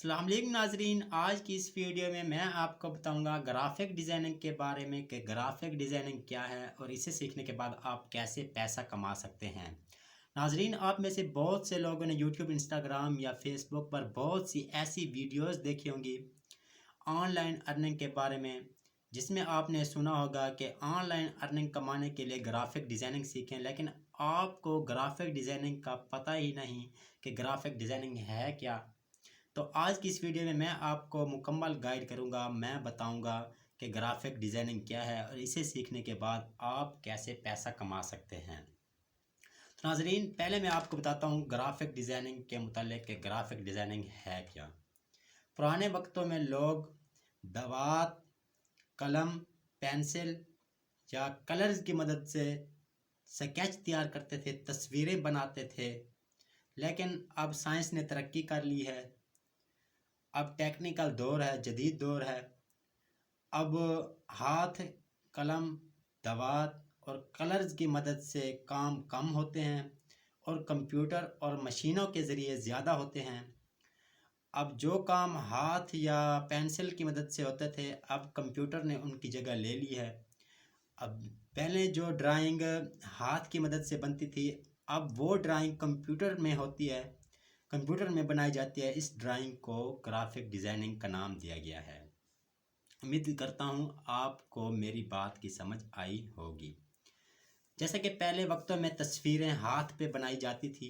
अस्सलाम वालेकुम नाजरीन। आज की इस वीडियो में मैं आपको बताऊंगा ग्राफिक डिज़ाइनिंग के बारे में कि ग्राफिक डिज़ाइनिंग क्या है और इसे सीखने के बाद आप कैसे पैसा कमा सकते हैं। नाजरीन, आप में से बहुत से लोगों ने यूट्यूब, इंस्टाग्राम या फेसबुक पर बहुत सी ऐसी वीडियोस देखी होंगी ऑनलाइन अर्निंग के बारे में, जिसमें आपने सुना होगा कि ऑनलाइन अर्निंग कमाने के लिए ग्राफिक डिज़ाइनिंग सीखें, लेकिन आपको ग्राफिक डिज़ाइनिंग का पता ही नहीं कि ग्राफिक डिज़ाइनिंग है क्या। तो आज की इस वीडियो में मैं आपको मुकम्मल गाइड करूंगा। मैं बताऊंगा कि ग्राफिक डिज़ाइनिंग क्या है और इसे सीखने के बाद आप कैसे पैसा कमा सकते हैं। तो नाजरीन, पहले मैं आपको बताता हूं ग्राफिक डिज़ाइनिंग के मुतालिक कि ग्राफिक डिज़ाइनिंग है क्या। पुराने वक्तों में लोग दवात, कलम, पेंसिल या कलर्स की मदद से स्केच तैयार करते थे, तस्वीरें बनाते थे। लेकिन अब साइंस ने तरक्की कर ली है, अब टेक्निकल दौर है, जदीद दौर है। अब हाथ, कलम, दवात और कलर्स की मदद से काम कम होते हैं और कंप्यूटर और मशीनों के ज़रिए ज़्यादा होते हैं। अब जो काम हाथ या पेंसिल की मदद से होते थे, अब कंप्यूटर ने उनकी जगह ले ली है। अब पहले जो ड्राइंग हाथ की मदद से बनती थी, अब वो ड्राइंग कंप्यूटर में होती है, कंप्यूटर में बनाई जाती है। इस ड्राइंग को ग्राफिक डिज़ाइनिंग का नाम दिया गया है। उम्मीद करता हूँ आपको मेरी बात की समझ आई होगी। जैसे कि पहले वक्तों में तस्वीरें हाथ पे बनाई जाती थी,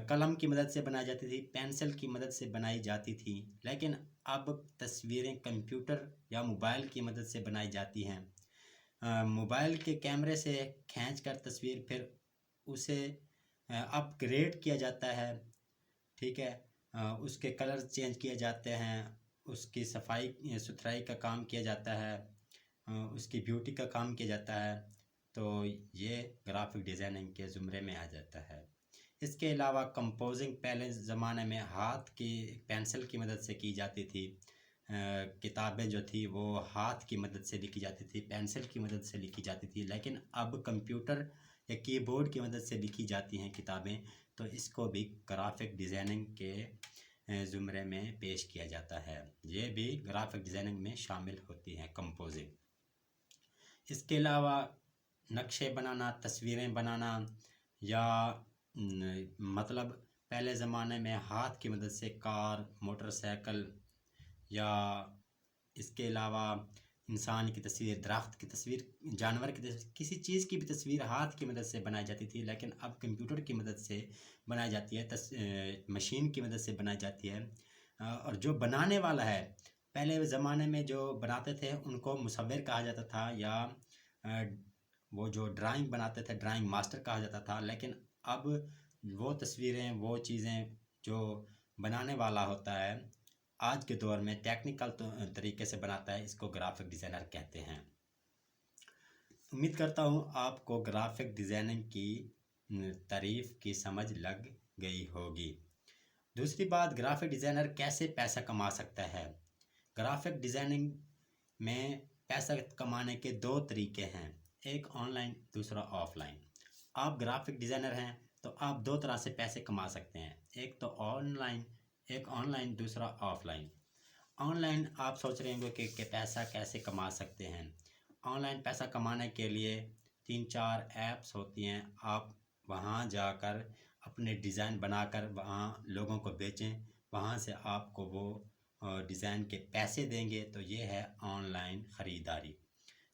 कलम की मदद से बनाई जाती थी, पेंसिल की मदद से बनाई जाती थी, लेकिन अब तस्वीरें कंप्यूटर या मोबाइल की मदद से बनाई जाती हैं। मोबाइल के कैमरे से खींच कर तस्वीर फिर उसे अपग्रेड किया जाता है, ठीक है। उसके कलर चेंज किए जाते हैं, उसकी सफाई सुथराई का काम किया जाता है, उसकी ब्यूटी का काम किया जाता है। तो ये ग्राफिक डिज़ाइनिंग के ज़ुमरे में आ जाता है। इसके अलावा कंपोजिंग पहले ज़माने में हाथ की पेंसिल की मदद से की जाती थी। किताबें जो थी वो हाथ की मदद से लिखी जाती थी, पेंसिल की मदद से लिखी जाती थी, लेकिन अब कंप्यूटर या कीबोर्ड की मदद से लिखी जाती हैं किताबें। तो इसको भी ग्राफिक डिज़ाइनिंग के ज़ुमरे में पेश किया जाता है। ये भी ग्राफिक डिज़ाइनिंग में शामिल होती हैं, कंपोजिंग। इसके अलावा नक्शे बनाना, तस्वीरें बनाना या मतलब पहले ज़माने में हाथ की मदद से कार, मोटरसाइकिल या इसके अलावा इंसान की तस्वीर, दरख्त की तस्वीर, जानवर की तस्वीर, किसी चीज़ की भी तस्वीर हाथ की मदद से बनाई जाती थी, लेकिन अब कंप्यूटर की मदद से बनाई जाती है, मशीन की मदद से बनाई जाती है। और जो बनाने वाला है, पहले ज़माने में जो बनाते थे उनको मुसव्विर कहा जाता था, या अ, वो जो ड्राइंग बनाते थे ड्राइंग मास्टर कहा जाता था। लेकिन अब वो तस्वीरें, वो चीज़ें जो बनाने वाला होता है, आज के दौर में टेक्निकल तरीके से बनाता है, इसको ग्राफिक डिज़ाइनर कहते हैं। उम्मीद करता हूँ आपको ग्राफिक डिज़ाइनिंग की तारीफ़ की समझ लग गई होगी। दूसरी बात, ग्राफिक डिज़ाइनर कैसे पैसा कमा सकता है। ग्राफिक डिज़ाइनिंग में पैसा कमाने के दो तरीके हैं, एक ऑनलाइन, दूसरा ऑफलाइन। आप ग्राफिक डिज़ाइनर हैं तो आप दो तरह से पैसे कमा सकते हैं, एक तो ऑनलाइन, एक ऑनलाइन, दूसरा ऑफलाइन। ऑनलाइन आप सोच रहे होंगे कि पैसा कैसे कमा सकते हैं। ऑनलाइन पैसा कमाने के लिए 3-4 ऐप्स होती हैं। आप वहाँ जाकर अपने डिज़ाइन बनाकर वहाँ लोगों को बेचें, वहाँ से आपको वो डिज़ाइन के पैसे देंगे। तो ये है ऑनलाइन ख़रीदारी।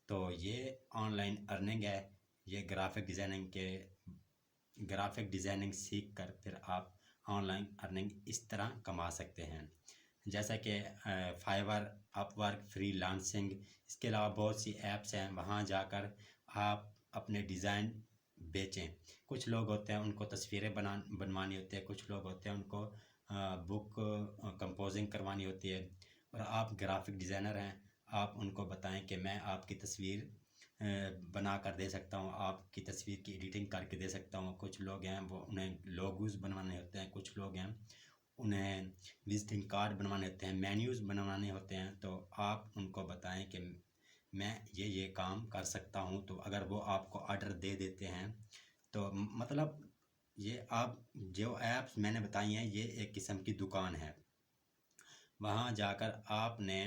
तो ये ऑनलाइन अर्निंग है। ये ग्राफिक डिज़ाइनिंग सीख कर फिर आप ऑनलाइन अर्निंग इस तरह कमा सकते हैं, जैसा कि फाइवर, अपवर्क, फ्रीलांसिंग। इसके अलावा बहुत सी ऐप्स हैं, वहाँ जाकर आप अपने डिज़ाइन बेचें। कुछ लोग होते हैं उनको तस्वीरें बनवानी होती है, कुछ लोग होते हैं उनको बुक कंपोजिंग करवानी होती है, और आप ग्राफिक डिज़ाइनर हैं, आप उनको बताएं कि मैं आपकी तस्वीर बना कर दे सकता हूँ, आपकी तस्वीर की एडिटिंग करके दे सकता हूँ। कुछ लोग हैं वो उन्हें लोगोज़ बनवाने होते हैं, कुछ लोग हैं उन्हें विजिटिंग कार्ड बनवाने होते हैं, मेन्यूज़ बनवाने होते हैं। तो आप उनको बताएं कि मैं ये काम कर सकता हूँ। तो अगर वो आपको ऑर्डर दे देते हैं तो मतलब ये आप जो ऐप्स मैंने बताई हैं, ये एक किस्म की दुकान है। وہاں جا کر آپ نے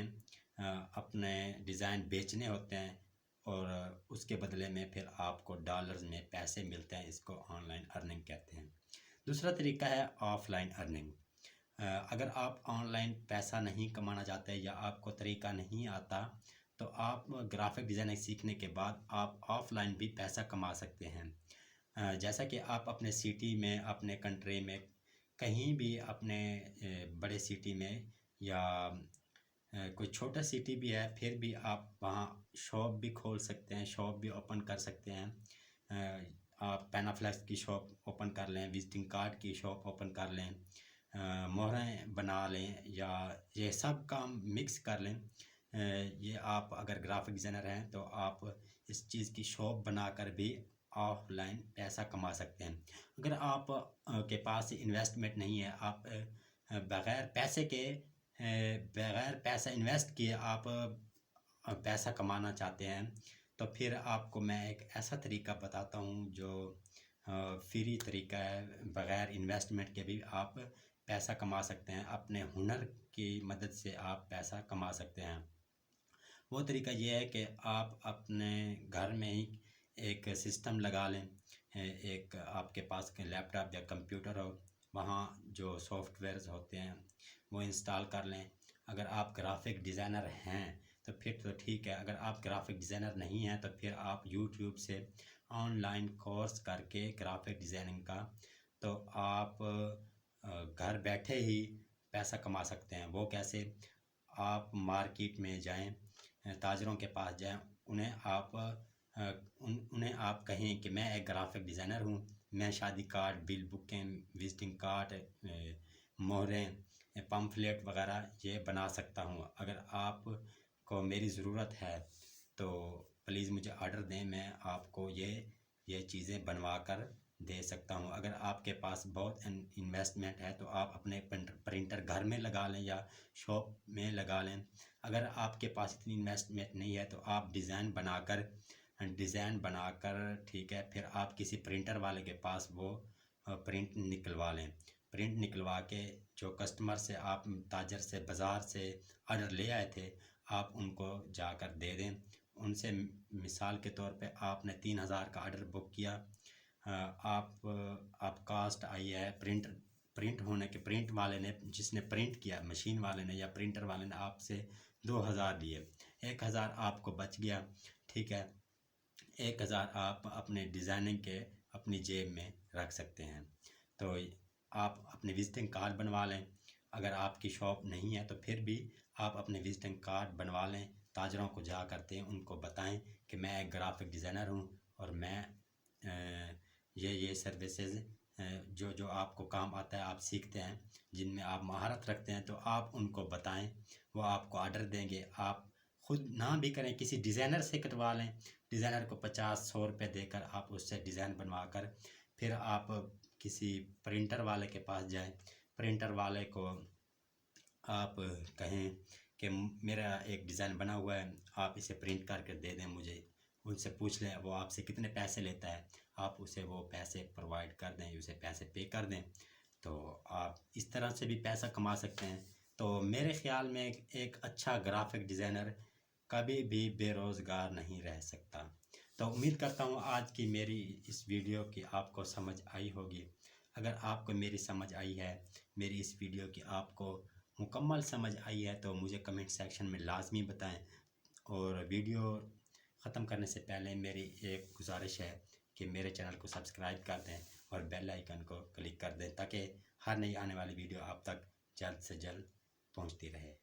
اپنے ڈیزائن بیچنے ہوتے ہیں اور اس کے بدلے میں پھر آپ کو ڈالرز میں پیسے ملتے ہیں. اس کو آن لائن ارننگ کہتے ہیں. دوسرا طریقہ ہے آف لائن ارننگ. اگر آپ آن لائن پیسہ نہیں کمانا چاہتے یا آپ کو طریقہ نہیں آتا تو آپ گرافک ڈیزائننگ سیکھنے کے بعد آپ آف لائن بھی پیسہ کما سکتے ہیں. جیسا کہ آپ اپنے سٹی میں، اپنے کنٹری میں، کہیں بھی اپنے بڑے سٹی میں یا کوئی چھوٹا سٹی بھی ہے، پھر بھی آپ وہاں شاپ بھی کھول سکتے ہیں، شاپ بھی اوپن کر سکتے ہیں. آپ پینافلیکس کی شاپ اوپن کر لیں، وزٹنگ کارڈ کی شاپ اوپن کر لیں، مہریں بنا لیں، یا یہ سب کام مکس کر لیں. یہ آپ اگر گرافک ڈیزائنر ہیں تو آپ اس چیز کی شاپ بنا کر بھی آف لائن پیسہ کما سکتے ہیں. اگر آپ کے پاس انویسٹمنٹ نہیں ہے، آپ بغیر پیسے کے، بغیر پیسہ انویسٹ کیے آپ پیسہ کمانا چاہتے ہیں، تو پھر آپ کو میں ایک ایسا طریقہ بتاتا ہوں جو فری طریقہ ہے. بغیر انویسٹمنٹ کے بھی آپ پیسہ کما سکتے ہیں، اپنے ہنر کی مدد سے آپ پیسہ کما سکتے ہیں. وہ طریقہ یہ ہے کہ آپ اپنے گھر میں ہی ایک سسٹم لگا لیں. ایک آپ کے پاس لیپ ٹاپ یا کمپیوٹر ہو، وہاں جو سافٹ ویئرز ہوتے ہیں وہ انسٹال کر لیں. اگر آپ گرافک ڈیزائنر ہیں تو پھر تو ٹھیک ہے. اگر آپ گرافک ڈیزائنر نہیں ہیں تو پھر آپ یوٹیوب سے آن لائن کورس کر کے گرافک ڈیزائننگ کا، تو آپ گھر بیٹھے ہی پیسہ کما سکتے ہیں. وہ کیسے؟ آپ مارکیٹ میں جائیں، تاجروں کے پاس جائیں، انہیں آپ کہیں کہ میں ایک گرافک ڈیزائنر ہوں، میں شادی کارڈ، بل بکیں، وزٹنگ کارڈ، مہریں، پمفلیٹ وغیرہ یہ بنا سکتا ہوں. اگر آپ کو میری ضرورت ہے تو پلیز مجھے آرڈر دیں، میں آپ کو یہ چیزیں بنوا کر دے سکتا ہوں. اگر آپ کے پاس بہت انویسٹمنٹ ہے تو آپ اپنے پرنٹر گھر میں لگا لیں یا شاپ میں لگا لیں. اگر آپ کے پاس اتنی انویسٹمنٹ نہیں ہے تو آپ ڈیزائن بنا کر ٹھیک ہے، پھر آپ کسی پرنٹر والے کے پاس وہ پرنٹ نکلوا لیں. پرنٹ نکلوا کے جو کسٹمر سے آپ تاجر سے بازار سے آرڈر لے آئے تھے، آپ ان کو جا کر دے دیں. ان سے مثال کے طور پہ آپ نے 3000 کا آرڈر بک کیا، آپ کاسٹ آئی ہے پرنٹ ہونے کے، پرنٹ والے نے، جس نے پرنٹ کیا، مشین والے نے یا پرنٹر والے نے آپ سے 2000 لیے، 1000 آپ کو بچ گیا. ٹھیک ہے، 1000 آپ اپنے ڈیزائننگ کے اپنی جیب میں رکھ سکتے ہیں. تو آپ اپنے وزٹنگ کارڈ بنوا لیں. اگر آپ کی شاپ نہیں ہے تو پھر بھی آپ اپنے وزٹنگ کارڈ بنوا لیں، تاجروں کو جا کرتے ہیں، ان کو بتائیں کہ میں ایک گرافک ڈیزائنر ہوں اور میں یہ سروسز جو آپ کو کام آتا ہے، آپ سیکھتے ہیں، جن میں آپ مہارت رکھتے ہیں، تو آپ ان کو بتائیں، وہ آپ کو آرڈر دیں گے. آپ خود نہ بھی کریں، کسی ڈیزائنر سے کٹوا لیں. ڈیزائنر کو 50-100 روپے دے کر آپ اس سے ڈیزائن بنوا کر پھر آپ کسی پرنٹر والے کے پاس جائیں. پرنٹر والے کو آپ کہیں کہ میرا ایک ڈیزائن بنا ہوا ہے، آپ اسے پرنٹ کر کے دے دیں مجھے. ان سے پوچھ لیں وہ آپ سے کتنے پیسے لیتا ہے، آپ اسے وہ پیسے پرووائڈ کر دیں، اسے پیسے پے کر دیں. تو آپ اس طرح سے بھی پیسہ کما سکتے ہیں. تو میرے خیال میں ایک اچھا گرافک ڈیزائنر کبھی بھی بے روزگار نہیں رہ سکتا. تو امید کرتا ہوں آج کی میری اس ویڈیو کی آپ کو سمجھ آئی ہوگی. اگر آپ کو میری سمجھ آئی ہے، میری اس ویڈیو کی آپ کو مکمل سمجھ آئی ہے، تو مجھے کمنٹ سیکشن میں لازمی بتائیں. اور ویڈیو ختم کرنے سے پہلے میری ایک گزارش ہے کہ میرے چینل کو سبسکرائب کر دیں اور بیل آئیکن کو کلک کر دیں تاکہ ہر نئی آنے والی ویڈیو آپ تک جلد سے جلد پہنچتی رہے.